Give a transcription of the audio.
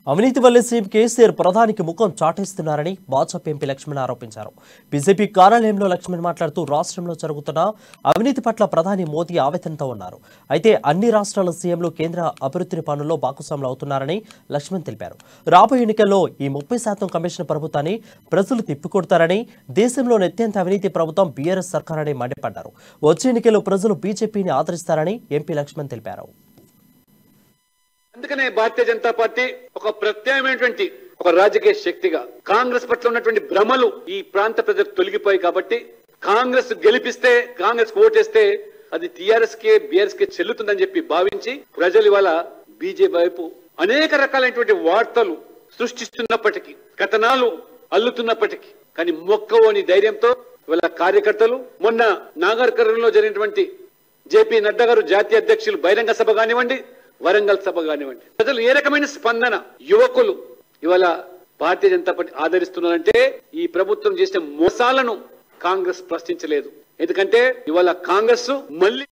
అవినీతి వల్లే సీఎం కేసీఆర్ ప్రధానికి ముఖం చాటేస్తున్నారని భాజపా ఎంపీ లక్ష్మణ్ ఆరోపించారు. బీజేపీ కార్యాలయంలో లక్ష్మణ్ మాట్లాడుతూ రాష్ట్రంలో జరుగుతున్న అవినీతి పట్ల ప్రధాని మోదీ ఆవేదనతో ఉన్నారు. అయితే అన్ని రాష్ట్రాల సీఎంలు కేంద్ర అభివృద్ధి పనుల్లో భాగస్వాములు అవుతున్నారని లక్ష్మణ్ తెలిపారు. రాబోయే ఎన్నికల్లో ఈ 30% కమిషన్ ప్రభుత్వాన్ని ప్రజలు తిప్పికొడతారని, దేశంలోని అత్యంత అవినీతి ప్రభుత్వం బీఆర్ఎస్ సర్కారని మండిపడ్డారు. వచ్చే ఎన్నికల్లో ప్రజలు బీజేపీని ఆదరిస్తారని ఎంపీ లక్ష్మణ్ తెలిపారు. అందుకనే భారతీయ జనతా పార్టీ ఒక ప్రత్యామ్నాయమైనటువంటి ఒక రాజకీయ శక్తిగా కాంగ్రెస్ పట్ల ఉన్నటువంటి భ్రమలు ఈ ప్రాంత ప్రజలకు తొలగిపోయి కాబట్టి కాంగ్రెస్ గెలిపిస్తే, కాంగ్రెస్ ఓటేస్తే అది టీఆర్ఎస్ కే బీఆర్ఎస్ కే చెల్లుతుందని చెప్పి భావించి ప్రజలు ఇవాళ బీజేపీ వైపు అనేక రకాలైనటువంటి వార్తలు సృష్టిస్తున్నప్పటికీ, కథనాలు అల్లుతున్నప్పటికీ కానీ మొక్కవని ధైర్యంతో ఇవాళ కార్యకర్తలు మొన్న నాగర్కర్ణంలో జరిగినటువంటి జేపీ నడ్డా గారు జాతీయ అధ్యక్షులు బహిరంగ సభ కానివ్వండి, వరంగల్ సభ కానివ్వండి, ప్రజలు ఏ రకమైన స్పందన, యువకులు ఇవాళ భారతీయ జనతా పార్టీ ఆదరిస్తున్నారంటే ఈ ప్రభుత్వం చేసిన మోసాలను కాంగ్రెస్ ప్రశ్నించలేదు. ఎందుకంటే ఇవాళ కాంగ్రెస్ మళ్ళీ